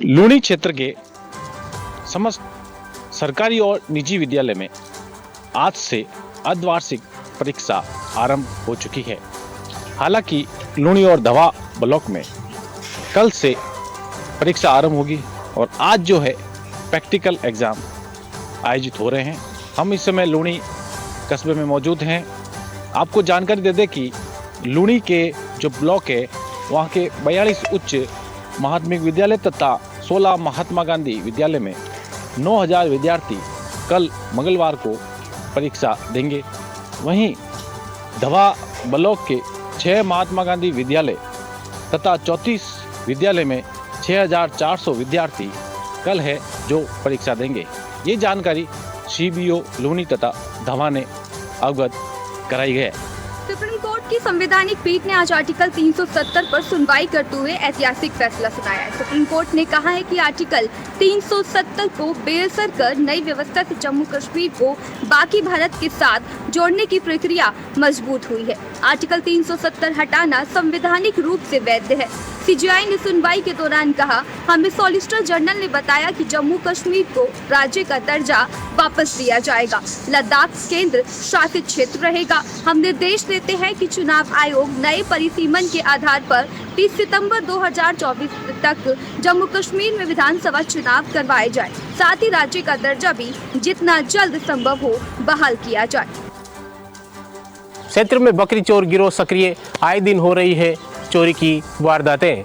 लूणी क्षेत्र के समस्त सरकारी और निजी विद्यालय में आज से अर्धवार्षिक परीक्षा आरंभ हो चुकी है। हालांकि लूणी और धवा ब्लॉक में कल से परीक्षा आरंभ होगी और आज जो है प्रैक्टिकल एग्जाम आयोजित हो रहे हैं। हम इस समय लूणी कस्बे में मौजूद हैं। आपको जानकारी दे दें कि लूणी के जो ब्लॉक है वहाँ के 42 उच्च माध्यमिक विद्यालय तथा 16 महात्मा गांधी विद्यालय में 9000 विद्यार्थी कल मंगलवार को परीक्षा देंगे। वहीं धवा ब्लॉक के 6 महात्मा गांधी विद्यालय तथा 34 विद्यालय में 6400 विद्यार्थी कल है जो परीक्षा देंगे। ये जानकारी CBO लूणी तथा धवा ने अवगत कराई है। सुप्रीम कोर्ट की संवैधानिक पीठ ने आज आर्टिकल 370 पर सुनवाई करते हुए ऐतिहासिक फैसला सुनाया है। सुप्रीम कोर्ट ने कहा है कि आर्टिकल 370 को बेअसर कर नई व्यवस्था से जम्मू कश्मीर को बाकी भारत के साथ जोड़ने की प्रक्रिया मजबूत हुई है। आर्टिकल 370 हटाना संवैधानिक रूप से वैध है। CJI ने सुनवाई के दौरान कहा, हमें सॉलिसिटर जनरल ने बताया कि जम्मू कश्मीर को राज्य का दर्जा वापस दिया जाएगा। लद्दाख केंद्र शासित क्षेत्र रहेगा। हम निर्देश देते हैं कि चुनाव आयोग नए परिसीमन के आधार पर 30 सितंबर 2024 तक जम्मू कश्मीर में विधानसभा चुनाव करवाए जाए। साथ ही राज्य का दर्जा भी जितना जल्द संभव हो बहाल किया जाए। क्षेत्र में बकरी चोर गिरोह सक्रिय, आए दिन हो रही है चोरी की वारदातें।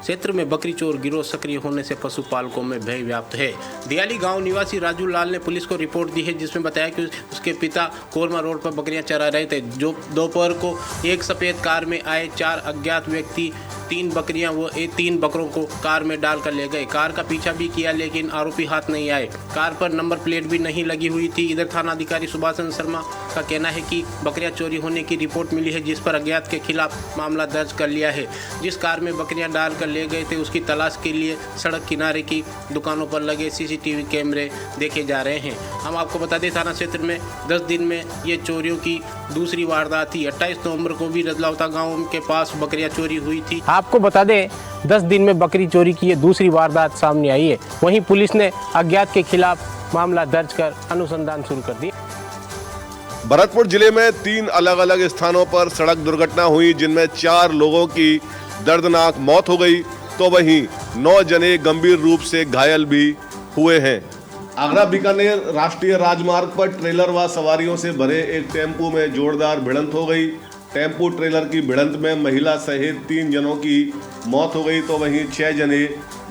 क्षेत्र में बकरी चोर गिरोह सक्रिय होने से पशुपालकों में भय व्याप्त है। दियाली गांव निवासी राजू लाल ने पुलिस को रिपोर्ट दी है, जिसमें बताया कि उसके पिता कोरमा रोड पर बकरियां चरा रहे थे। जो दोपहर को एक सफ़ेद कार में आए 4 अज्ञात व्यक्ति 3 बकरियां व 3 बकरों को कार में डालकर ले गए। कार का पीछा भी किया लेकिन आरोपी हाथ नहीं आए। कार पर नंबर प्लेट भी नहीं लगी हुई थी। इधर थाना अधिकारी सुभाषचंद्र शर्मा का कहना है कि बकरियां चोरी होने की रिपोर्ट मिली है, जिस पर अज्ञात के खिलाफ मामला दर्ज कर लिया है। जिस कार में बकरियां डालकर ले गए थे उसकी तलाश के लिए सड़क किनारे की दुकानों पर लगे CCTV कैमरे देखे जा रहे हैं। हम आपको बता दें, थाना क्षेत्र में 10 दिन में ये चोरियों की दूसरी वारदात थी। 28 नवंबर को भी रजलौता गांव के पास बकरियां चोरी हुई थी। आपको बता दें, 10 दिन में बकरी चोरी की ये दूसरी वारदात सामने आई है। वहीं पुलिस ने अज्ञात के खिलाफ मामला दर्ज कर अनुसंधान शुरू कर दिया। भरतपुर जिले में 3 अलग अलग स्थानों पर सड़क दुर्घटना हुई, जिनमें 4 लोगों की दर्दनाक मौत हो गई, तो वहीं 9 जने गंभीर रूप से घायल भी हुए हैं। आगरा बीकानेर राष्ट्रीय राजमार्ग पर ट्रेलर व सवारियों से भरे एक टेम्पो में जोरदार भिड़ंत हो गई। टेम्पो ट्रेलर की भिड़ंत में महिला सहित 3 जनों की मौत हो गई, तो वहीं 6 जने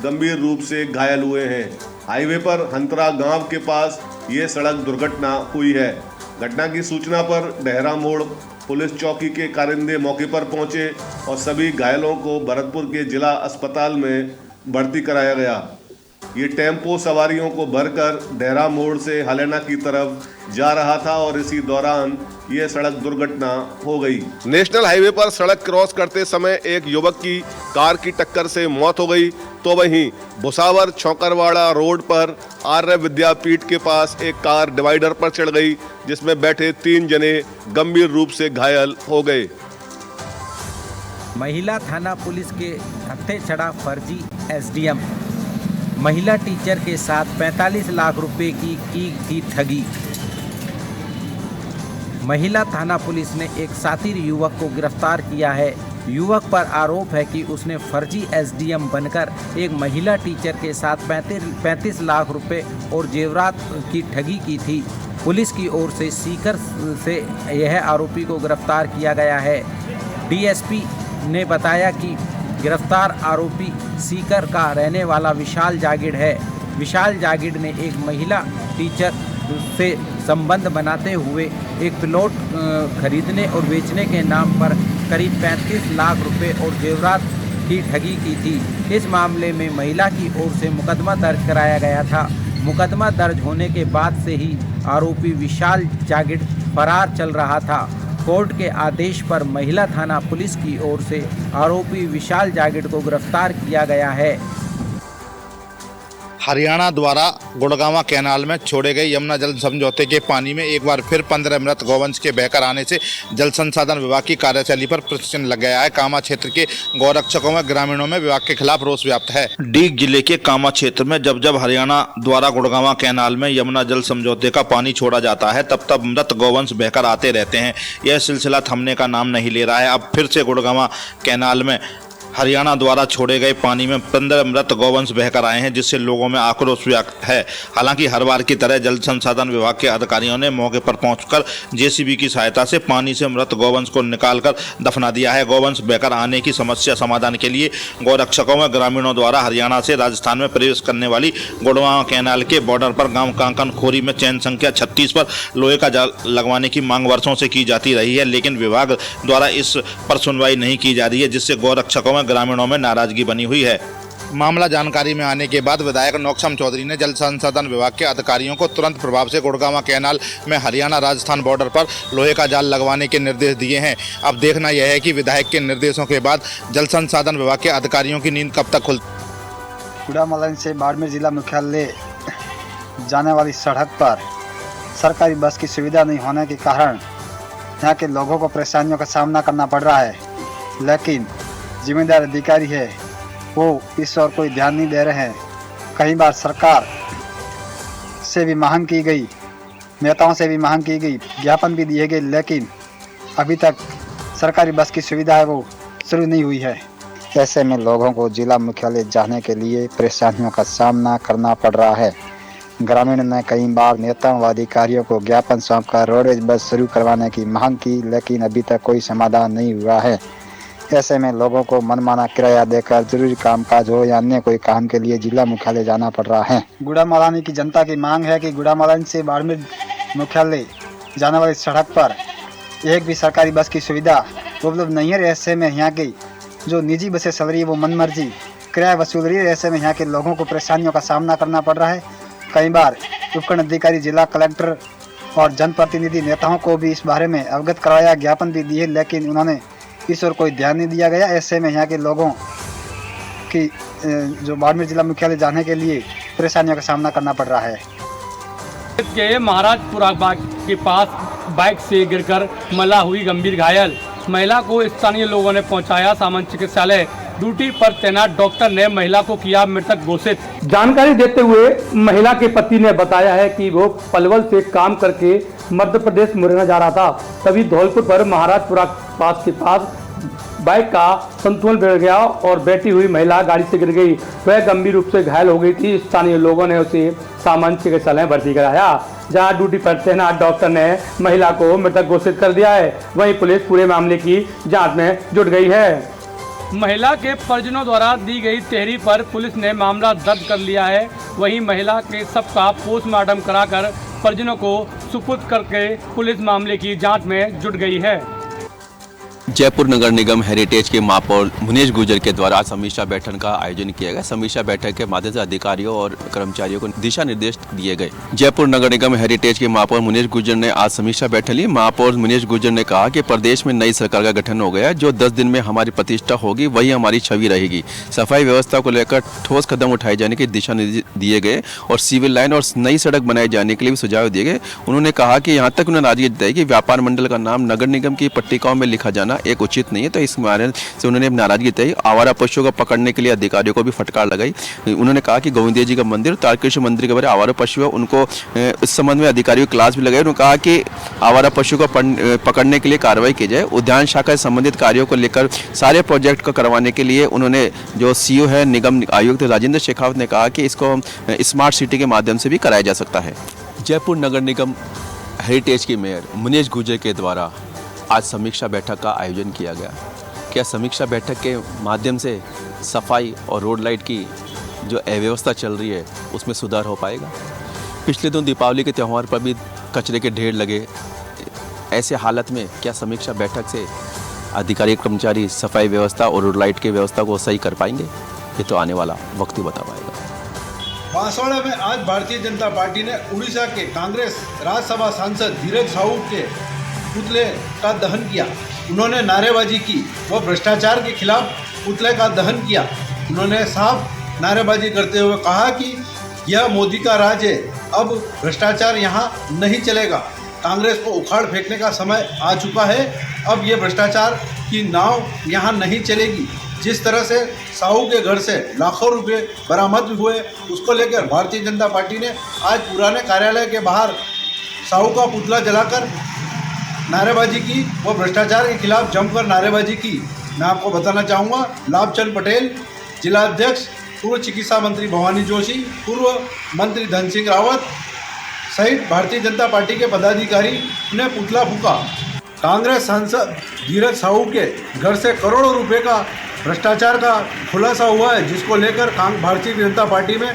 गंभीर रूप से घायल हुए हैं। हाईवे पर हंतरा गांव के पास ये सड़क दुर्घटना हुई है। घटना की सूचना पर डेहरा मोड़ पुलिस चौकी के कारिंदे मौके पर पहुंचे और सभी घायलों को भरतपुर के जिला अस्पताल में भर्ती कराया गया। ये टेम्पो सवारियों को भरकर डेहरा मोड़ से हलेना की तरफ जा रहा था और इसी दौरान ये सड़क दुर्घटना हो गई। नेशनल हाईवे पर सड़क क्रॉस करते समय एक युवक की कार की टक्कर से मौत हो गई, तो वहीं भुसावर छौकरवाड़ा रोड पर आर्य विद्यापीठ के पास एक कार डिवाइडर पर चढ़ गई, जिसमें बैठे 3 जने गंभीर रूप से घायल हो गए। महिला थाना पुलिस के हत्थे चढ़ा फर्जी SDM। महिला टीचर के साथ 45 लाख रुपए की थी ठगी। महिला थाना पुलिस ने एक शातिर युवक को गिरफ्तार किया है। युवक पर आरोप है कि उसने फर्जी SDM बनकर एक महिला टीचर के साथ 35 लाख रुपए और जेवरात की ठगी की थी। पुलिस की ओर से सीकर से यह आरोपी को गिरफ्तार किया गया है। DSP ने बताया कि गिरफ्तार आरोपी सीकर का रहने वाला विशाल जागिड़ है। विशाल जागिड़ ने एक महिला टीचर से संबंध बनाते हुए एक प्लॉट खरीदने और बेचने के नाम पर करीब 35 लाख रुपए और जेवरात की ठगी की थी। इस मामले में महिला की ओर से मुकदमा दर्ज कराया गया था। मुकदमा दर्ज होने के बाद से ही आरोपी विशाल जागिड़ फरार चल रहा था। कोर्ट के आदेश पर महिला थाना पुलिस की ओर से आरोपी विशाल जागिड़ को गिरफ्तार किया गया है। हरियाणा द्वारा गुड़गांवा कैनाल में छोड़े गए यमुना जल समझौते के पानी में एक बार फिर 15 मृत गौवंश के बहकर आने से जल संसाधन विभाग की कार्यशैली पर प्रश्न लग गया है। कामा क्षेत्र के गौरक्षकों में ग्रामीणों में विभाग के खिलाफ रोष व्याप्त है। डीग जिले के कामा क्षेत्र में जब जब हरियाणा द्वारा गुड़गांवा कैनाल में यमुना जल समझौते का पानी छोड़ा जाता है तब तब मृत गौवंश बहकर आते रहते हैं। यह सिलसिला थमने का नाम नहीं ले रहा है। अब फिर से गुड़गांवा कैनाल में हरियाणा द्वारा छोड़े गए पानी में 15 मृत गौवंश बहकर आए हैं, जिससे लोगों में आक्रोश व्यक्त है। हालांकि हर बार की तरह जल संसाधन विभाग के अधिकारियों ने मौके पर पहुंचकर जेसीबी की सहायता से पानी से मृत गौवंश को निकालकर दफना दिया है। गौवंश बहकर आने की समस्या समाधान के लिए गौरक्षकों व ग्रामीणों द्वारा हरियाणा से राजस्थान में प्रवेश करने वाली गुड़गांवा कैनाल के बॉर्डर पर गाँव कांकन खोरी में चैन संख्या 36 पर लोहे का जाल लगवाने की मांग वर्षों से की जाती रही है, लेकिन विभाग द्वारा इस पर सुनवाई नहीं की जा रही है, जिससे गौरक्षकों ग्रामीणों में नाराजगी बनी हुई है। मामला जानकारी में आने के बाद विधायक नौक्षम चौधरी ने जल संसाधन विभाग के अधिकारियों को तुरंत प्रभाव से गुड़गांवा कैनाल में हरियाणा राजस्थान बॉर्डर पर लोहे का जाल लगवाने के निर्देश दिए हैं। अब देखना यह है कि विधायक के निर्देशों के बाद जल संसाधन विभाग के अधिकारियों की नींद कब तक खुलती। गुड़ामलन से बाड़मेर जिला मुख्यालय जाने वाली सड़क पर सरकारी बस की सुविधा नहीं होने के कारण यहाँ के लोगों को परेशानियों का सामना करना पड़ रहा है, लेकिन जिम्मेदार अधिकारी है वो इस ओर कोई ध्यान नहीं दे रहे हैं। कई बार सरकार से भी मांग की गई, नेताओं से भी मांग की गई, ज्ञापन भी दिए गए, लेकिन अभी तक सरकारी बस की सुविधा है वो शुरू नहीं हुई है। ऐसे में लोगों को जिला मुख्यालय जाने के लिए परेशानियों का सामना करना पड़ रहा है। ग्रामीण ने कई बार नेताओं व अधिकारियों को ज्ञापन सौंपकर रोडवेज बस शुरू करवाने की मांग की, लेकिन अभी तक कोई समाधान नहीं हुआ है। ऐसे में लोगों को मनमाना किराया देकर जरूरी कामकाज हो या अन्य कोई काम के लिए जिला मुख्यालय जाना पड़ रहा है। गुड़ामलानी की जनता की मांग है कि गुड़ामलानी से बाड़मेर मुख्यालय जाने वाली सड़क पर एक भी सरकारी बस की सुविधा उपलब्ध नहीं है। ऐसे में यहाँ की जो निजी बसें चल रही है वो मनमर्जी किराया वसूल रही है। ऐसे में यहाँ के लोगों को परेशानियों का सामना करना पड़ रहा है। कई बार उपखंड अधिकारी, जिला कलेक्टर और जनप्रतिनिधि नेताओं को भी इस बारे में अवगत कराया, ज्ञापन भी दिए, लेकिन उन्होंने इस ओर कोई ध्यान नहीं दिया गया। ऐसे में यहाँ के लोगों की जो बाड़मेर जिला मुख्यालय जाने के लिए परेशानियों का सामना करना पड़ रहा है। के महाराजपुरा बाग के पास बाइक से गिरकर महिला हुई गंभीर घायल। महिला को स्थानीय लोगों ने पहुंचाया सामान्य चिकित्सालय। ड्यूटी पर तैनात डॉक्टर ने महिला को किया मृतक घोषित। जानकारी देते हुए महिला के पति ने बताया है कि वो पलवल से काम करके मध्य प्रदेश मुरैना जा रहा था, तभी धौलपुर पर महाराजपुरा पास के पास बाइक का संतुलन बिगड़ गया और बैठी हुई महिला गाड़ी से गिर गई। वह गंभीर रूप से घायल हो गई थी। स्थानीय लोगों ने उसे सामान्य चिकित्सालय में भर्ती कराया, जहां ड्यूटी पर तैनात डॉक्टर ने महिला को मृतक घोषित कर दिया है। वहीं पुलिस पूरे मामले की जांच में जुट गई है। महिला के परिजनों द्वारा दी गई तहरीर पर पुलिस ने मामला दर्ज कर लिया है। वहीं महिला के शव का पोस्टमार्टम कराकर परिजनों को सुपुर्द करके पुलिस मामले की जांच में जुट गई है। जयपुर नगर निगम हेरिटेज के महापौर मुनीश गुर्जर के द्वारा समीक्षा बैठक का आयोजन किया गया। समीक्षा बैठक के माध्यम से अधिकारियों और कर्मचारियों को दिशा निर्देश दिए गए। जयपुर नगर निगम हेरिटेज के महापौर मुनीश गुर्जर ने आज समीक्षा बैठक ली। महापौर मुनीश गुर्जर ने कहा कि प्रदेश में नई सरकार का गठन हो गया, जो 10 दिन में हमारी प्रतिष्ठा होगी वही हमारी छवि रहेगी। सफाई व्यवस्था को लेकर ठोस कदम उठाए जाने के दिशा निर्देश दिए गए और सिविल लाइन और नई सड़क बनाए जाने के लिए भी सुझाव दिए गए। उन्होंने कहा कि यहाँ तक उन्होंने नाराजगी जताई कि व्यापार मंडल का नाम नगर निगम की पट्टिकाओं में लिखा जाना एक उचित नहीं है, तो इस मामले से उन्होंने नाराजगी जताई। आवारा पशुओं को पकड़ने के लिए अधिकारियों को भी फटकार लगाई। उन्होंने कहा कि गोविंद जी का मंदिर, तारकेश्वर मंदिर के बारे में आवारा पशु है, उनको इस संबंध में अधिकारियों की क्लास भी लगाई। उन्होंने कहा कि आवारा पशु को पकड़ने के लिए कार्रवाई की जाए। उद्यान शाखा से संबंधित कार्यों को लेकर सारे प्रोजेक्ट को करवाने के लिए उन्होंने जो सीईओ है निगम आयुक्त राजेंद्र शेखावत ने कहा कि इसको स्मार्ट सिटी के माध्यम से भी कराया जा सकता है। जयपुर नगर निगम हेरिटेज के मेयर मुनीश गुर्जर के द्वारा आज समीक्षा बैठक का आयोजन किया गया। क्या समीक्षा बैठक के माध्यम से सफाई और रोड लाइट की जो अव्यवस्था चल रही है उसमें सुधार हो पाएगा? पिछले दिन दीपावली के त्यौहार पर भी कचरे के ढेर लगे। ऐसे हालत में क्या समीक्षा बैठक से अधिकारी कर्मचारी सफाई व्यवस्था और रोड लाइट की व्यवस्था को सही कर पाएंगे? ये तो आने वाला वक्त ही बता पाएगा। बांसवाड़ा में आज भारतीय जनता पार्टी ने उड़ीसा के कांग्रेस राज्यसभा सांसद धीरज साहू के पुतले का दहन किया। उन्होंने नारेबाजी की, वो भ्रष्टाचार के खिलाफ पुतले का दहन किया। उन्होंने साफ नारेबाजी करते हुए कहा कि यह मोदी का राज है, अब भ्रष्टाचार यहाँ नहीं चलेगा। कांग्रेस को उखाड़ फेंकने का समय आ चुका है। अब ये भ्रष्टाचार की नाव यहाँ नहीं चलेगी। जिस तरह से साहू के घर से लाखों रुपए बरामद हुए, उसको लेकर भारतीय जनता पार्टी ने आज पुराने कार्यालय के बाहर साहू का पुतला जलाकर नारेबाजी की व भ्रष्टाचार के खिलाफ जमकर नारेबाजी की। मैं आपको बताना चाहूँगा, लाभचंद पटेल जिला अध्यक्ष, पूर्व चिकित्सा मंत्री भवानी जोशी, पूर्व मंत्री धन सिंह रावत सहित भारतीय जनता पार्टी के पदाधिकारी ने पुतला फूंका। कांग्रेस सांसद धीरज साहू के घर से करोड़ों रुपए का भ्रष्टाचार का खुलासा हुआ है, जिसको लेकर भारतीय जनता पार्टी में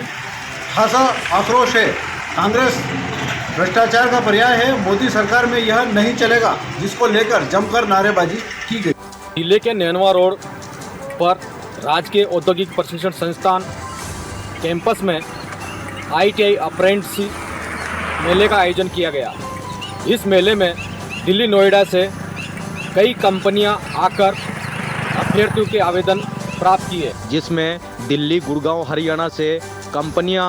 खासा आक्रोश है। कांग्रेस भ्रष्टाचार का पर्याय है, मोदी सरकार में यह नहीं चलेगा, जिसको लेकर जमकर नारेबाजी की गई। जिले के नैनवा रोड पर राजकीय औद्योगिक प्रशिक्षण संस्थान कैंपस में ITI अप्रेंटिस मेले का आयोजन किया गया। इस मेले में दिल्ली नोएडा से कई कंपनियां आकर अभ्यर्थियों के आवेदन प्राप्त किए, जिसमें दिल्ली, गुड़गांव, हरियाणा से कंपनियां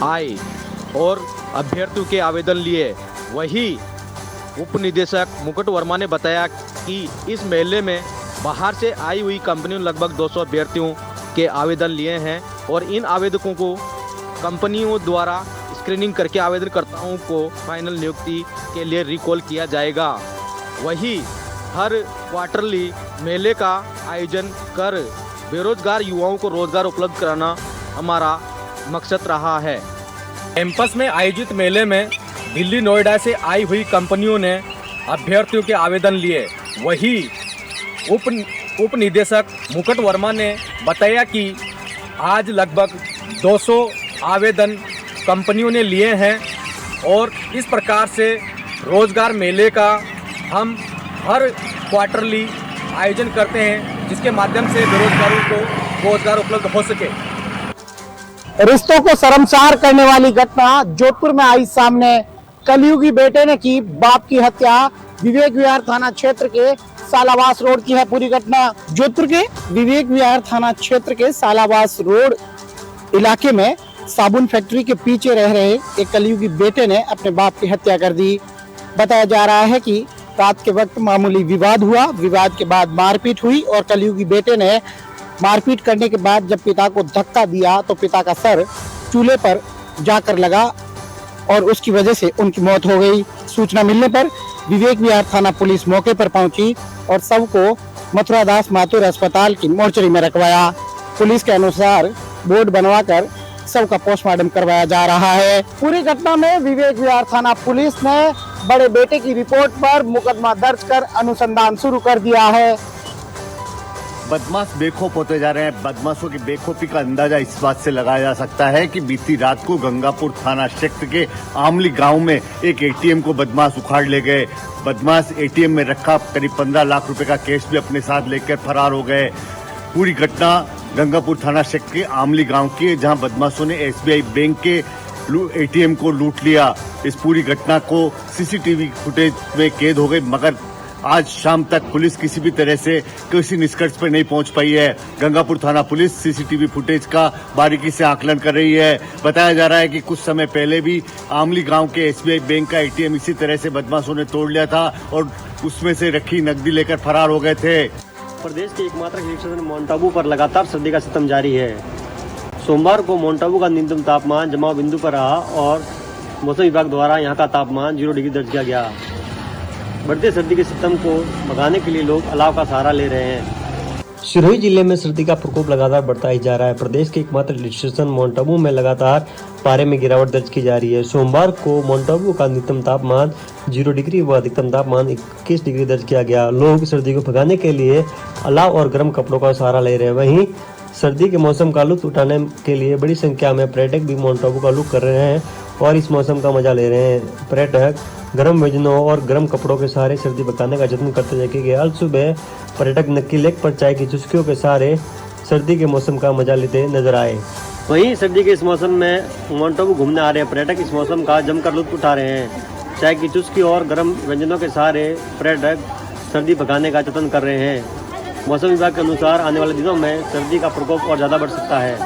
आई और अभ्यर्थियों के आवेदन लिए। वही उप निदेशक मुकुट वर्मा ने बताया कि इस मेले में बाहर से आई हुई कंपनियों लगभग 200 अभ्यर्थियों के आवेदन लिए हैं और इन आवेदकों को कंपनियों द्वारा स्क्रीनिंग करके आवेदनकर्ताओं को फाइनल नियुक्ति के लिए रिकॉल किया जाएगा। वही हर क्वार्टरली मेले का आयोजन कर बेरोजगार युवाओं को रोजगार उपलब्ध कराना हमारा मकसद रहा है। कैंपस में आयोजित मेले में दिल्ली नोएडा से आई हुई कंपनियों ने अभ्यर्थियों के आवेदन लिए। वही उप निदेशक मुकुट वर्मा ने बताया कि आज लगभग 200 आवेदन कंपनियों ने लिए हैं और इस प्रकार से रोजगार मेले का हम हर क्वार्टरली आयोजन करते हैं, जिसके माध्यम से बेरोजगारों को रोजगार उपलब्ध हो सके। रिश्तों को शर्मसार करने वाली घटना जोधपुर में आई सामने। कलयुगी बेटे ने की बाप की हत्या। विवेक विहार थाना क्षेत्र के सालावास रोड की है पूरी घटना। जोधपुर के विवेक विहार थाना क्षेत्र के सालावास रोड इलाके में साबुन फैक्ट्री के पीछे रह रहे एक कलयुगी बेटे ने अपने बाप की हत्या कर दी। बताया जा रहा है कि रात के वक्त मामूली विवाद हुआ। विवाद के बाद मारपीट हुई और कलयुगी बेटे ने मारपीट करने के बाद जब पिता को धक्का दिया तो पिता का सर चूल्हे पर जाकर लगा और उसकी वजह से उनकी मौत हो गई। सूचना मिलने पर विवेक विहार थाना पुलिस मौके पर पहुंची और शव को मथुरा दास माथुर अस्पताल की मोर्चरी में रखवाया। पुलिस के अनुसार बोर्ड बनवाकर शव का पोस्टमार्टम करवाया जा रहा है। पूरी घटना में विवेक विहार थाना पुलिस ने बड़े बेटे की रिपोर्ट पर मुकदमा दर्ज कर अनुसंधान शुरू कर दिया है। बदमाश बेखौफ होते जा रहे हैं। बदमाशों की बेखौफी का अंदाजा इस बात से लगाया जा सकता है कि बीती रात को गंगापुर थाना क्षेत्र के आमली गांव में एक एटीएम को बदमाश उखाड़ ले गए। बदमाश एटीएम में रखा करीब 15 लाख रुपए का कैश भी अपने साथ लेकर फरार हो गए। पूरी घटना गंगापुर थाना क्षेत्र के आमली गांव की है, जहां बदमाशों ने SBI बैंक के एटीएम को लूट लिया। इस पूरी घटना को सीसीटीवी फुटेज में कैद हो गई, मगर आज शाम तक पुलिस किसी भी तरह से किसी निष्कर्ष पर नहीं पहुंच पाई है। गंगापुर थाना पुलिस सीसीटीवी फुटेज का बारीकी से आकलन कर रही है। बताया जा रहा है कि कुछ समय पहले भी आमली गांव के SBI बैंक का एटीएम इसी तरह से बदमाशों ने तोड़ लिया था और उसमें से रखी नकदी लेकर फरार हो गए थे। प्रदेश के एकमात्र हिल स्टेशन माउंट आबू पर लगातार सर्दी का सितम जारी है। सोमवार को माउंट आबू का न्यूनतम तापमान जमाव बिंदु पर रहा और मौसम विभाग द्वारा यहां का तापमान 0 डिग्री दर्ज किया गया। बढ़ते सर्दी के सितम को भगाने के लिए लोग अलाव का सहारा ले रहे हैं। सिरोही जिले में सर्दी का प्रकोप लगातार बढ़ता ही जा रहा है। प्रदेश के एकमात्र हिल स्टेशन माउंट आबू में लगातार पारे में गिरावट दर्ज की जा रही है। सोमवार को माउंट आबू का न्यूनतम तापमान 0 डिग्री व अधिकतम तापमान 21 डिग्री दर्ज किया गया। लोग सर्दी को भगाने के लिए अलाव और गर्म कपड़ों का सहारा ले रहे हैं। वहीं सर्दी के मौसम का लुत्फ उठाने के लिए बड़ी संख्या में पर्यटक भी माउंट आबू का लुत्फ कर रहे हैं और इस मौसम का मजा ले रहे हैं। पर्यटक गर्म व्यंजनों और गर्म कपड़ों के सहारे सर्दी भगाने का यत्न करते देखे गए। आज सुबह पर्यटक नक्की लेक पर चाय की चुस्कियों के सहारे सर्दी के मौसम का मजा लेते नजर आए। वहीं सर्दी के इस मौसम में माउंट आबू घूमने आ रहे पर्यटक इस मौसम का जमकर लुत्फ उठा रहे हैं। चाय की चुस्की और गर्म व्यंजनों के सहारे पर्यटक सर्दी भगाने का यत्न कर रहे हैं। मौसम विभाग के अनुसार आने वाले दिनों में सर्दी का प्रकोप और ज़्यादा बढ़ सकता है।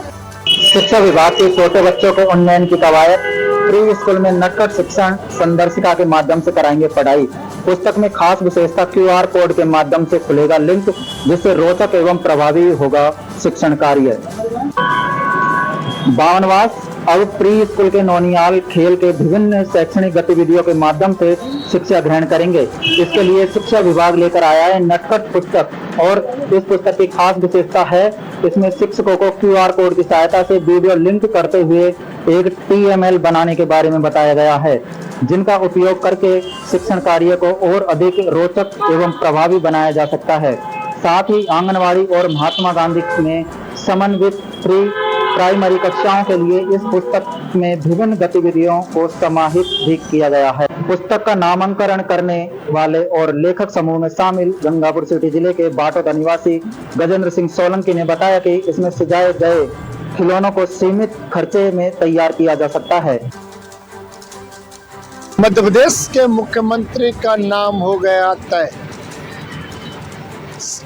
शिक्षा विभाग के छोटे बच्चों को उन्नयन की कवायद, प्री स्कूल में नटखट शिक्षण संदर्शिका के माध्यम से कराएंगे पढ़ाई। पुस्तक में खास विशेषता QR कोड के माध्यम से खुलेगा लिंक, जिससे रोचक एवं प्रभावी होगा शिक्षण कार्य। बावनवास अब प्री स्कूल के नौनियाल खेल के विभिन्न शैक्षणिक गतिविधियों के माध्यम से शिक्षा ग्रहण करेंगे। इसके लिए शिक्षा विभाग लेकर आया है नटखट पुस्तक, और इस पुस्तक की खास विशेषता है इसमें शिक्षकों को QR कोड की सहायता से वीडियो लिंक करते हुए एक TML बनाने के बारे में बताया गया है, जिनका उपयोग करके शिक्षण कार्य को और अधिक रोचक एवं प्रभावी बनाया जा सकता है। साथ ही आंगनवाड़ी और महात्मा गांधी में समन्वित प्री प्राइमरी कक्षाओं के लिए इस पुस्तक में विभिन्न गतिविधियों को समाहित भी किया गया है। पुस्तक का नामांकन करने वाले और लेखक समूह में शामिल गंगापुर सिटी जिले के बाटोदा निवासी गजेंद्र सिंह सोलंकी ने बताया कि इसमें सजाए गए खिलौनों को सीमित खर्चे में तैयार किया जा सकता है। मध्य प्रदेश के मुख्यमंत्री का नाम हो गया तय।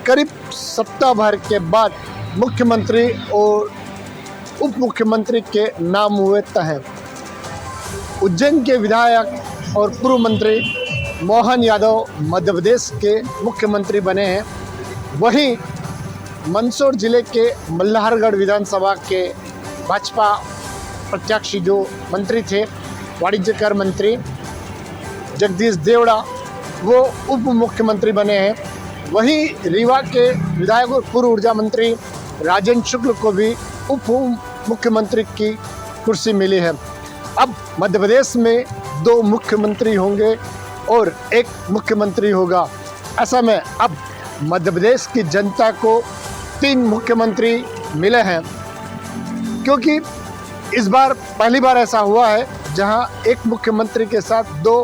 करीब सप्ताह भर के बाद मुख्यमंत्री और उप मुख्यमंत्री के नाम हुए तय। उज्जैन के विधायक और पूर्व मंत्री मोहन यादव मध्य प्रदेश के मुख्यमंत्री बने हैं। वहीं मंदसौर जिले के मल्हारगढ़ विधानसभा के भाजपा प्रत्याशी जो मंत्री थे, वाणिज्य कर मंत्री जगदीश देवड़ा, वो उप मुख्यमंत्री बने हैं। वहीं रीवा के विधायक और पूर्व ऊर्जा मंत्री राजेंद्र शुक्ल को भी उप मुख्यमंत्री की कुर्सी मिली है। अब मध्य प्रदेश में 2 मुख्यमंत्री होंगे और 1 मुख्यमंत्री होगा। ऐसा में अब मध्य प्रदेश की जनता को 3 मुख्यमंत्री मिले हैं, क्योंकि इस बार पहली बार ऐसा हुआ है जहां 1 मुख्यमंत्री के साथ 2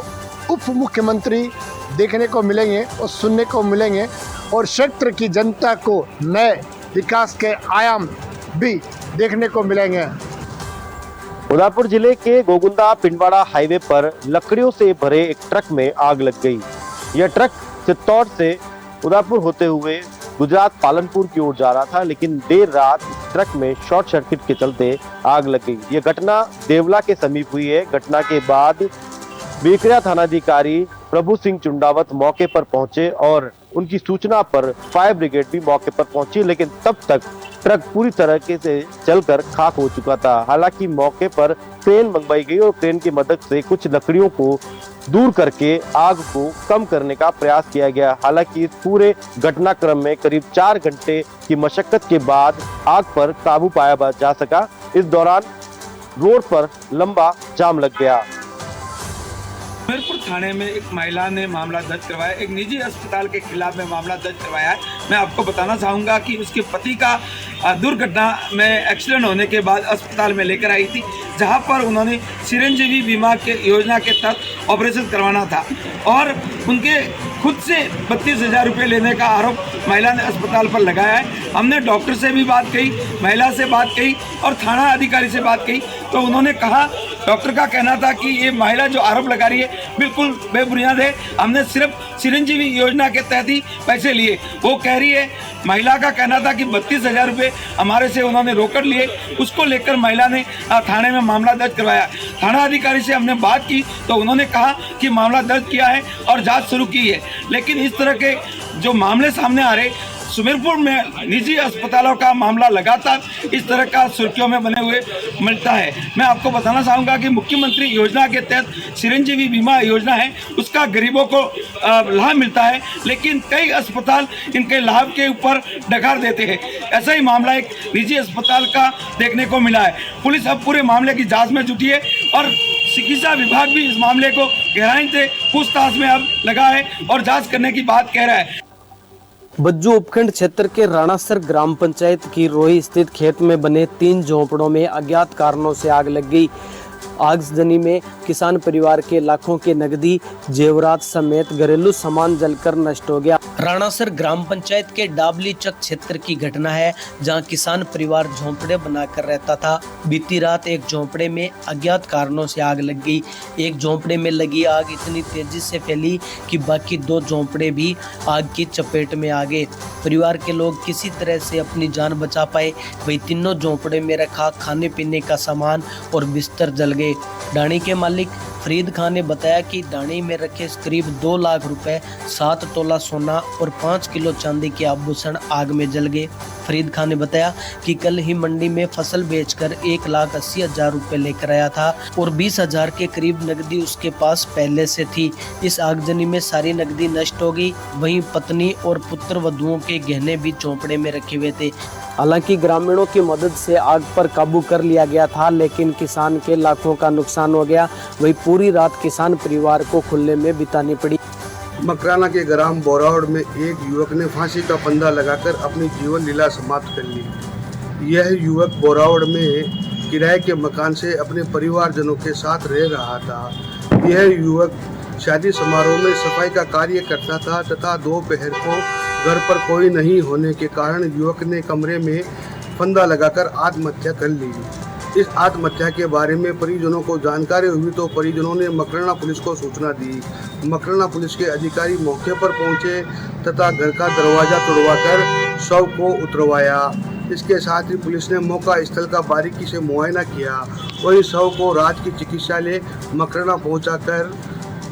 उप मुख्यमंत्री देखने को मिलेंगे और सुनने को मिलेंगे, और क्षेत्र की जनता को नए विकास के आयाम भी देखने को मिलेंगे। उदयपुर जिले के गोगुंदा पिंडवाड़ा हाईवे पर लकड़ियों से भरे एक ट्रक में आग लग गई। यह ट्रक चित्तौड़ से उदयपुर होते हुए गुजरात पालनपुर की ओर जा रहा था, लेकिन देर रात ट्रक में शॉर्ट सर्किट के चलते आग लग गई। यह घटना देवला के समीप हुई है। घटना के बाद बेकरिया थानाधिकारी प्रभु सिंह चुंडावत मौके पर पहुंचे और उनकी सूचना पर फायर ब्रिगेड भी मौके पर पहुंची, लेकिन तब तक ट्रक पूरी तरीके से जलकर खाक हो चुका था। हालांकि मौके पर क्रेन मंगवाई गई और क्रेन की मदद से कुछ लकड़ियों को दूर करके आग को कम करने का प्रयास किया गया। हालांकि इस पूरे घटनाक्रम में करीब 4 घंटे की मशक्कत के बाद आग पर काबू पाया जा सका। इस दौरान रोड पर लंबा जाम लग गया। सुमेरपुर थाने में एक महिला ने मामला दर्ज करवाया, एक निजी अस्पताल के खिलाफ में मामला दर्ज करवाया है। मैं आपको बताना चाहूँगा कि उसके पति का दुर्घटना में एक्सीडेंट होने के बाद अस्पताल में लेकर आई थी, जहां पर उन्होंने चिरंजीवी बीमा के योजना के तहत ऑपरेशन करवाना था, और उनके खुद से 32,000 रुपये लेने का आरोप महिला ने अस्पताल पर लगाया है। हमने डॉक्टर से भी बात कही, महिला से बात कही और थाना अधिकारी से बात कही, तो उन्होंने कहा, डॉक्टर का कहना था कि ये महिला जो आरोप लगा रही है बिल्कुल बेबुनियाद है, हमने सिर्फ चिरंजीवी योजना के तहत ही पैसे लिए। वो कह रही है, महिला का कहना था कि 32,000 रुपये हमारे से उन्होंने रोकड़ लिए। उसको लेकर महिला ने थाने में मामला दर्ज करवाया। थाना अधिकारी से हमने बात की तो उन्होंने कहा कि मामला दर्ज किया है और जांच शुरू की है, लेकिन इस तरह के जो मामले सामने आ रहे, सुमेरपुर में निजी अस्पतालों का मामला लगातार इस तरह का सुर्खियों में बने हुए मिलता है। मैं आपको बताना चाहूँगा कि मुख्यमंत्री योजना के तहत चिरंजीवी बीमा योजना है, उसका गरीबों को लाभ मिलता है, लेकिन कई अस्पताल इनके लाभ के ऊपर डकार देते हैं। ऐसा ही मामला एक निजी अस्पताल का देखने को मिला है। पुलिस अब पूरे मामले की जाँच में जुटी है और चिकित्सा विभाग भी इस मामले को गहराई से पूछताछ में अब लगा है और जाँच करने की बात कह रहा है। बज्जू उपखंड क्षेत्र के राणासर ग्राम पंचायत की रोही स्थित खेत में बने 3 झोंपड़ों में अज्ञात कारणों से आग लग गई। आगजनी में किसान परिवार के लाखों के नकदी जेवरात समेत घरेलू सामान जलकर नष्ट हो गया। राणासर ग्राम पंचायत के डाबली चक क्षेत्र की घटना है, जहां किसान परिवार झोंपड़े बनाकर रहता था। बीती रात एक झोंपड़े में अज्ञात कारणों से आग लग गई। एक झोंपड़े में लगी आग इतनी तेजी से फैली कि बाकी 2 झोंपड़े भी आग की चपेट में आ गए। परिवार के लोग किसी तरह से अपनी जान बचा पाए। वही तीनों झोंपड़े में रखा खाने पीने का सामान और बिस्तर जल गए। डाणी के मालिक फरीद खान ने बताया कि डाणी में रखे करीब 2 लाख रुपए, 7 तोला सोना और 5 किलो चांदी के आभूषण आग में जल गए। फरीद खान ने बताया कि कल ही मंडी में फसल बेचकर 1,80,000 रुपए लेकर आया था और 20,000 के करीब नकदी उसके पास पहले से थी। इस आगजनी में सारी नकदी नष्ट हो गई। वहीं पत्नी और पुत्र वधुओं के गहने भी झोंपड़े में रखे हुए थे। हालांकि ग्रामीणों की मदद से आग पर काबू कर लिया गया था, लेकिन किसान के लाखों का नुकसान हो गया। वही पूरी रात किसान परिवार को खुले में बितानी पड़ी। मकराना के ग्राम बोरावड़ में एक युवक ने फांसी का फंदा लगाकर अपनी जीवन लीला समाप्त कर ली। यह युवक बोरावड़ में किराए के मकान से अपने परिवारजनों के साथ रह रहा था। यह युवक शादी समारोह में सफाई का कार्य करता था तथा दोपहर को घर पर कोई नहीं होने के कारण युवक ने कमरे में फंदा लगाकर आत्महत्या कर ली। इस आत्महत्या के बारे में परिजनों को जानकारी हुई तो परिजनों ने मकराना पुलिस को सूचना दी। मकराना पुलिस के अधिकारी मौके पर पहुंचे तथा घर का दरवाजा तोड़वाकर शव को उतरवाया। इसके साथ ही पुलिस ने मौका स्थल का बारीकी से मुआयना किया। वही शव को राजकीय चिकित्सालय मकराना पहुंचाकर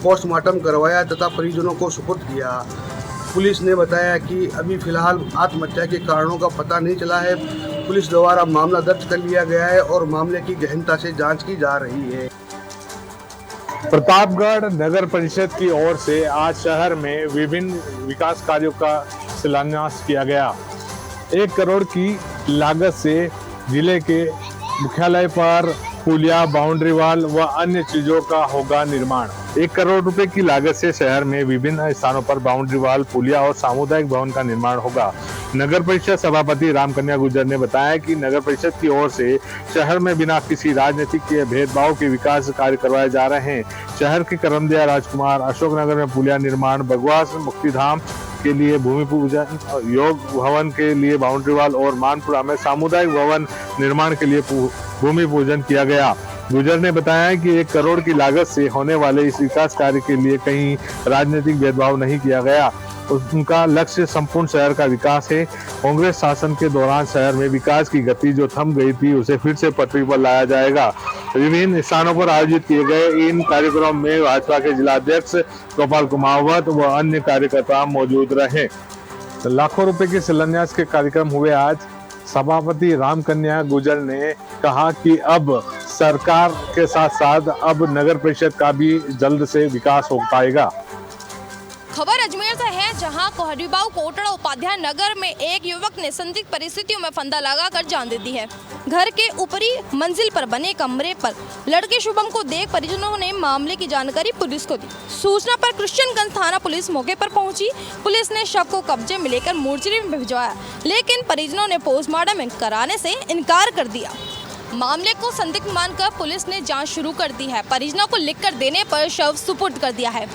पोस्टमार्टम करवाया तथा परिजनों को सुपुर्द किया। पुलिस ने बताया कि अभी फिलहाल आत्महत्या के कारणों का पता नहीं चला है। पुलिस द्वारा मामला दर्ज कर लिया गया है और मामले की गहनता से जांच की जा रही है। प्रतापगढ़ नगर परिषद की ओर से आज शहर में विभिन्न विकास कार्यों का शिलान्यास किया गया। 1 करोड़ की लागत से जिले के मुख्यालय पर पुलिया, बाउंड्री वॉल व अन्य चीजों का होगा निर्माण। 1 करोड़ रुपए की लागत से शहर में विभिन्न स्थानों पर बाउंड्री वॉल, पुलिया और सामुदायिक भवन का निर्माण होगा। नगर परिषद सभापति रामकन्या गुर्जर ने बताया कि नगर परिषद की ओर से शहर में बिना किसी राजनीतिक के भेदभाव के विकास कार्य करवाए जा रहे हैं। शहर के करमदिया, राजकुमार, अशोकनगर में पुलिया निर्माण, बगवास मुक्तिधाम के लिए भूमि पूजन, योग भवन के लिए बाउंड्री वॉल और मानपुरा में सामुदायिक भवन निर्माण के लिए भूमि पूजन किया गया। गुर्जर ने बताया कि 1 करोड़ की लागत से होने वाले इस विकास कार्य के लिए कहीं राजनीतिक भेदभाव नहीं किया गया। उनका लक्ष्य संपूर्ण शहर का विकास है। कांग्रेस शासन के दौरान शहर में विकास की गति जो थम गई थी उसे फिर से पटरी पर लाया जाएगा। विभिन्न स्थानों पर आयोजित किए गए इन कार्यक्रम में भाजपा के जिलाध्यक्ष गोपाल कुमावत व अन्य कार्यकर्ता मौजूद रहे। लाखों रुपए के शिलान्यास के कार्यक्रम हुए। आज सभापति रामकन्या गुर्जर ने कहा कि अब सरकार के साथ साथ अब नगर परिषद का भी जल्द से विकास हो पाएगा। खबर अजमेर से है, जहां कोहरीबाऊ कोटड़ा उपाध्याय नगर में एक युवक ने संदिग्ध परिस्थितियों में फंदा लगाकर जान दे दी है। घर के ऊपरी मंजिल पर बने कमरे पर लड़के शुभम को देख परिजनों ने मामले की जानकारी पुलिस को दी। सूचना पर कृष्णगंज थाना पुलिस मौके पर पहुंची। पुलिस ने शव को कब्जे में लेकर मोर्चरी में भिजवाया, लेकिन परिजनों ने पोस्टमार्टम कराने से इनकार कर दिया। मामले को संदिग्ध मानकर पुलिस ने जाँच शुरू कर दी है। परिजनों को लिखकर देने पर शव सुपुर्द कर दिया है।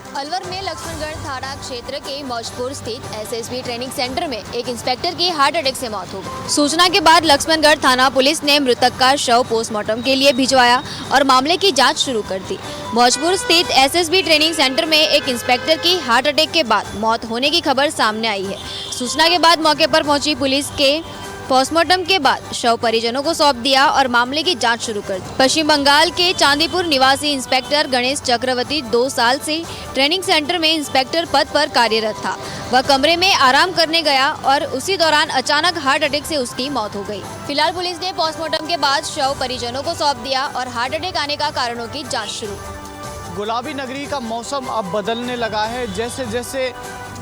अलवर में लक्ष्मणगढ़ थाना क्षेत्र के मौजपुर स्थित एसएसबी ट्रेनिंग सेंटर में एक इंस्पेक्टर की हार्ट अटैक से मौत हो गई। सूचना के बाद लक्ष्मणगढ़ थाना पुलिस ने मृतक का शव पोस्टमार्टम के लिए भिजवाया और मामले की जांच शुरू कर दी। मौजपुर स्थित एसएसबी ट्रेनिंग सेंटर में एक इंस्पेक्टर की हार्ट अटैक के बाद मौत होने की खबर सामने आई है। सूचना के बाद मौके पर पहुंची पुलिस के पोस्टमार्टम के बाद शव परिजनों को सौंप दिया और मामले की जांच शुरू कर दी। पश्चिम बंगाल के चांदीपुर निवासी इंस्पेक्टर गणेश चक्रवर्ती 2 साल से ट्रेनिंग सेंटर में इंस्पेक्टर पद पर कार्यरत था। वह कमरे में आराम करने गया और उसी दौरान अचानक हार्ट अटैक से उसकी मौत हो गई। फिलहाल पुलिस ने पोस्टमार्टम के बाद शव परिजनों को सौंप दिया और हार्ट अटैक आने का कारणों की जाँच शुरू। गुलाबी नगरी का मौसम अब बदलने लगा है। जैसे जैसे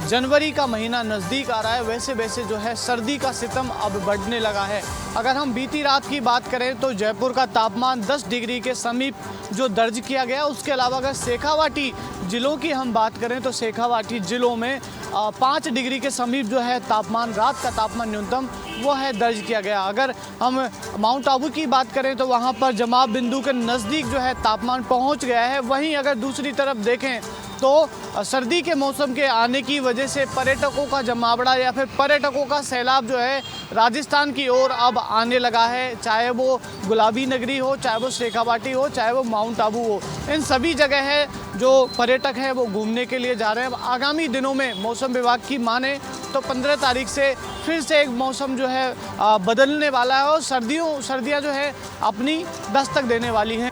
जनवरी का महीना नज़दीक आ रहा है वैसे वैसे जो है सर्दी का सितम अब बढ़ने लगा है। अगर हम बीती रात की बात करें तो जयपुर का तापमान 10 डिग्री के समीप जो दर्ज किया गया। उसके अलावा अगर शेखावाटी ज़िलों की हम बात करें तो शेखावाटी ज़िलों में 5 डिग्री के समीप जो है तापमान, रात का तापमान न्यूनतम वो है दर्ज किया गया। अगर हम माउंट आबू की बात करें तो वहाँ पर जमाव बिंदु के नज़दीक जो है तापमान पहुँच गया है। वहीं अगर दूसरी तरफ देखें तो सर्दी के मौसम के आने की वजह से पर्यटकों का जमावड़ा या फिर पर्यटकों का सैलाब जो है राजस्थान की ओर अब आने लगा है। चाहे वो गुलाबी नगरी हो, चाहे वो शेखावाटी हो, चाहे वो माउंट आबू हो, इन सभी जगह है जो पर्यटक हैं वो घूमने के लिए जा रहे हैं। अब आगामी दिनों में मौसम विभाग की माने तो 15 तारीख से फिर से एक मौसम जो है बदलने वाला है और सर्दियाँ जो है अपनी दस्तक देने वाली हैं।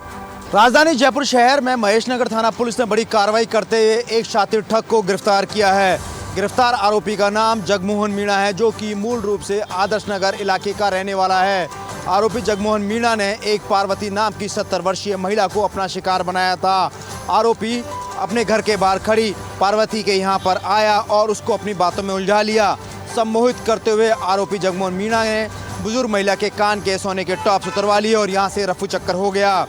राजधानी जयपुर शहर में महेश नगर थाना पुलिस ने बड़ी कार्रवाई करते हुए एक शातिर ठग को गिरफ्तार किया है। गिरफ्तार आरोपी का नाम जगमोहन मीणा है, जो कि मूल रूप से आदर्श नगर इलाके का रहने वाला है। आरोपी जगमोहन मीणा ने एक पार्वती नाम की 70 वर्षीय महिला को अपना शिकार बनाया था। आरोपी अपने घर के बाहर खड़ी पार्वती के यहाँ पर आया और उसको अपनी बातों में उलझा लिया। सम्मोहित करते हुए आरोपी जगमोहन मीणा ने बुजुर्ग महिला के कान के सोने के टॉप्स उतरवा लिए और यहाँ से रफू चक्कर हो गया।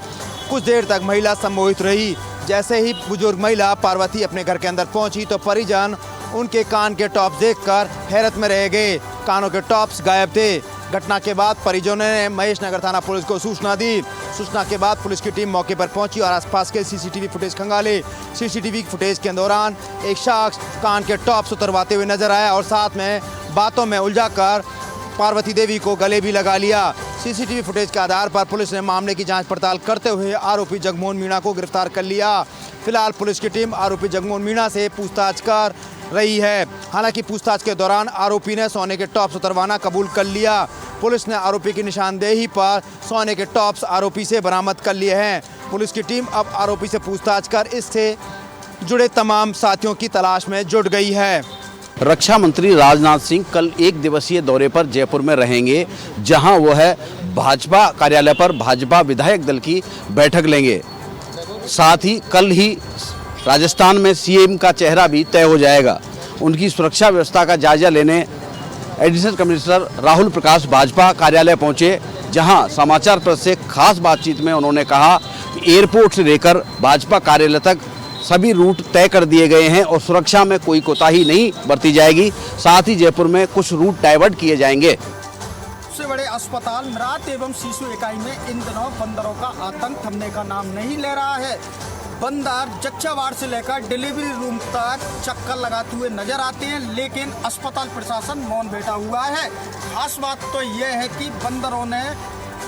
कुछ देर तक महिला सम्मोहित रही। जैसे ही बुजुर्ग महिला पार्वती अपने घर के अंदर पहुंची तो परिजन उनके कान के टॉप्स देखकर हैरत में रह गए। कानों के टॉप्स गायब थे। घटना के बाद परिजनों ने महेश नगर थाना पुलिस को सूचना दी। सूचना के बाद पुलिस की टीम मौके पर पहुंची और आसपास के सीसीटीवी फुटेज खंगाले। सीसीटीवी फुटेज के दौरान एक शख्स कान के टॉप्स उतरवाते हुए नजर आया और साथ में बातों में उलझाकर पार्वती देवी को गले भी लगा लिया। सीसीटीवी फुटेज के आधार पर पुलिस ने मामले की जांच पड़ताल करते हुए आरोपी जगमोहन मीणा को गिरफ्तार कर लिया। फिलहाल पुलिस की टीम आरोपी जगमोहन मीणा से पूछताछ कर रही है। हालांकि पूछताछ के दौरान आरोपी ने सोने के टॉप्स उतरवाना कबूल कर लिया। पुलिस ने आरोपी की निशानदेही पर सोने के टॉप्स आरोपी से बरामद कर लिए हैं। पुलिस की टीम अब आरोपी से पूछताछ कर इससे जुड़े तमाम साथियों की तलाश में जुट गई है। रक्षा मंत्री राजनाथ सिंह कल एक दिवसीय दौरे पर जयपुर में रहेंगे, जहां वो है भाजपा कार्यालय पर भाजपा विधायक दल की बैठक लेंगे। साथ ही कल ही राजस्थान में सीएम का चेहरा भी तय हो जाएगा। उनकी सुरक्षा व्यवस्था का जायजा लेने एडिशनल कमिश्नर राहुल प्रकाश भाजपा कार्यालय पहुंचे, जहां समाचार प्रेस से खास बातचीत में उन्होंने कहा कि एयरपोर्ट से लेकर भाजपा कार्यालय तक सभी रूट तय कर दिए गए हैं और सुरक्षा में कोई कोताही नहीं बरती जाएगी। साथ ही जयपुर में कुछ रूट डाइवर्ट किए जाएंगे। सबसे बड़े अस्पताल मृत एवं शिशु इकाई में इन दिनों बंदरों का आतंक थमने का नाम नहीं ले रहा है। बंदर जच्चा वार्ड से लेकर डिलीवरी रूम तक चक्कर लगाते हुए नजर आते हैं, लेकिन अस्पताल प्रशासन मौन बैठा हुआ है। खास बात तो यह है कि बंदरों ने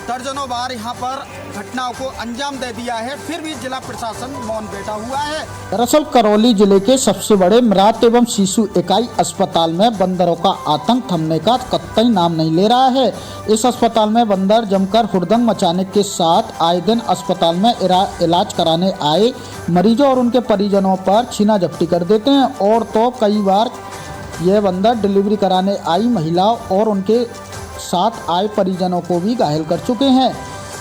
दर्जनों बार यहाँ पर घटनाओं को अंजाम दे दिया है, फिर भी जिला प्रशासन मौन बैठा हुआ है। दरअसल करौली जिले के सबसे बड़े मृत एवं शिशु इकाई अस्पताल में बंदरों का आतंक थमने का कतई नाम नहीं ले रहा है। इस अस्पताल में बंदर जमकर हुड़दंग मचाने के साथ आए दिन अस्पताल में इलाज कराने आए मरीजों और उनके परिजनों पर छीना झपटी कर देते हैं। और तो कई बार ये बंदर डिलीवरी कराने आई महिलाओं और उनके साथ आए परिजनों को भी घायल कर चुके हैं।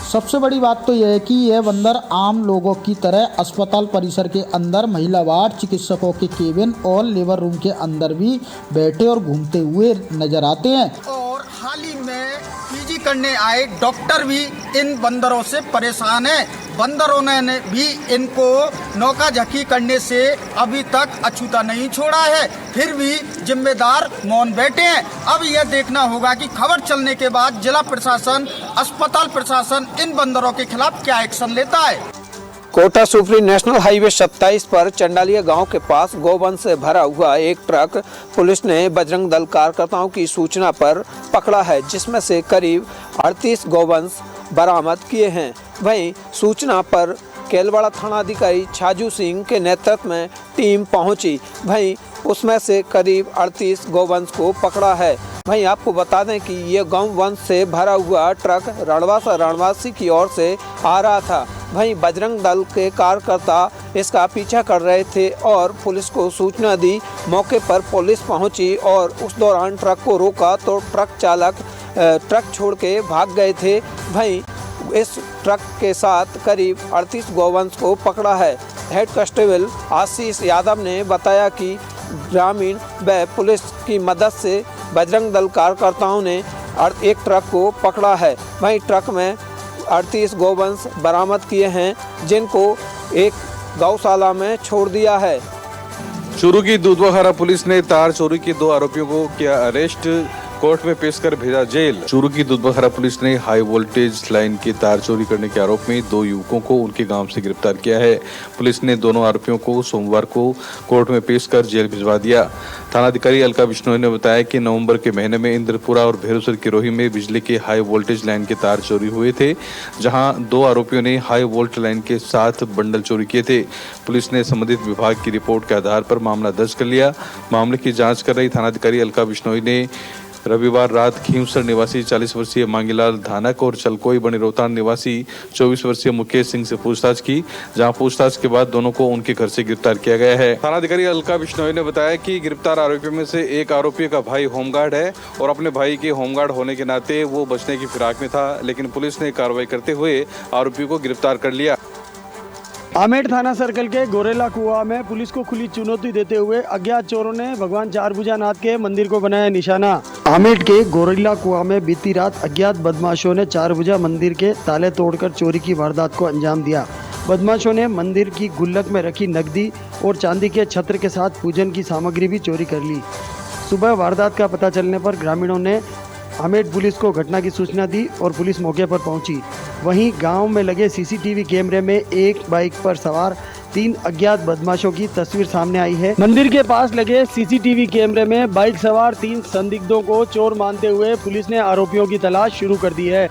सबसे बड़ी बात तो यह है कि यह बंदर आम लोगों की तरह अस्पताल परिसर के अंदर महिला वार्ड, चिकित्सकों के केबिन और लेबर रूम के अंदर भी बैठे और घूमते हुए नजर आते हैं। और हाल ही में पीजी करने आए डॉक्टर भी इन बंदरों से परेशान हैं। बंदरों ने भी इनको नौका झकी करने से अभी तक अछूता नहीं छोड़ा है, फिर भी जिम्मेदार मौन बैठे हैं। अब यह देखना होगा कि खबर चलने के बाद जिला प्रशासन, अस्पताल प्रशासन इन बंदरों के खिलाफ क्या एक्शन लेता है। कोटा सुपरी नेशनल हाईवे 27 पर चंडालिया गांव के पास गोवंश से भरा हुआ एक ट्रक पुलिस ने बजरंग दल कार्यकर्ताओं की सूचना पर पकड़ा है, जिसमें से करीब 38 गोवंश बरामद किए हैं। वहीं सूचना पर केलवाड़ा थानाधिकारी छाजू सिंह के नेतृत्व में टीम पहुंची। वहीं उसमें से करीब 38 गोवंश को पकड़ा है। वहीं आपको बता दें कि ये गोवंश से भरा हुआ ट्रक रणवासी की ओर से आ रहा था। वहीं बजरंग दल के कार्यकर्ता इसका पीछा कर रहे थे और पुलिस को सूचना दी। मौके पर पुलिस पहुंची और उस दौरान ट्रक को रोका तो ट्रक चालक ट्रक छोड़ के भाग गए थे। वहीं इस ट्रक के साथ करीब 38 गोवंश को पकड़ा है। हेड कांस्टेबल आशीष यादव ने बताया कि ग्रामीण व पुलिस की मदद से बजरंग दल कार्यकर्ताओं ने एक ट्रक को पकड़ा है। वहीं ट्रक में 38 गोवंश बरामद किए हैं, जिनको एक गौशाला में छोड़ दिया है। चूरू की दूधवाखारा पुलिस ने तार चोरी के 2 आरोपियों को किया अरेस्ट। कोर्ट में पेश कर भेजा जेल। चूरू की दुधबखरा पुलिस ने हाई वोल्टेज लाइन की तार चोरी करने के आरोप में 2 युवकों को उनके गांव से गिरफ्तार किया है। पुलिस ने दोनों आरोपियों को सोमवार को कोर्ट में पेश कर जेल भिजवा दिया। थानाधिकारी अलका बिश्नोई ने बताया कि नवंबर के महीने में इंद्रपुरा और भैरवसर किरोही में बिजली के हाई वोल्टेज लाइन के तार चोरी हुए थे, जहां 2 आरोपियों ने हाई वोल्ट लाइन के 7 बंडल चोरी किए थे। पुलिस ने संबंधित विभाग की रिपोर्ट के आधार पर मामला दर्ज कर लिया। मामले की जांच कर रही थानाधिकारी अलका बिश्नोई ने रविवार रात खींवसर निवासी 40 वर्षीय मांगीलाल धानक और चलकोई बनी रोहतान निवासी 24 वर्षीय मुकेश सिंह से पूछताछ की, जहां पूछताछ के बाद दोनों को उनके घर से गिरफ्तार किया गया है। थानाधिकारी अलका बिश्नोई ने बताया कि गिरफ्तार आरोपियों में से एक आरोपी का भाई होमगार्ड है और अपने भाई के होमगार्ड होने के नाते वो बचने की फिराक में था, लेकिन पुलिस ने कार्रवाई करते हुए आरोपी को गिरफ्तार कर लिया। आमेर थाना सर्कल के गोरेला कुआं में पुलिस को खुली चुनौती देते हुए अज्ञात चोरों ने भगवान चारभुजानाथ के मंदिर को बनाया निशाना। आमेर के गोरेला कुआं में बीती रात अज्ञात बदमाशों ने चारभुजा मंदिर के ताले तोड़कर चोरी की वारदात को अंजाम दिया। बदमाशों ने मंदिर की गुल्लक में रखी नकदी और चांदी के छत्र के साथ पूजन की सामग्री भी चोरी कर ली। सुबह वारदात का पता चलने पर ग्रामीणों ने आमेर पुलिस को घटना की सूचना दी और पुलिस मौके पर पहुंची। वहीं गांव में लगे सीसीटीवी कैमरे में एक बाइक पर सवार 3 अज्ञात बदमाशों की तस्वीर सामने आई है। मंदिर के पास लगे सीसीटीवी कैमरे में बाइक सवार 3 संदिग्धों को चोर मानते हुए पुलिस ने आरोपियों की तलाश शुरू कर दी है।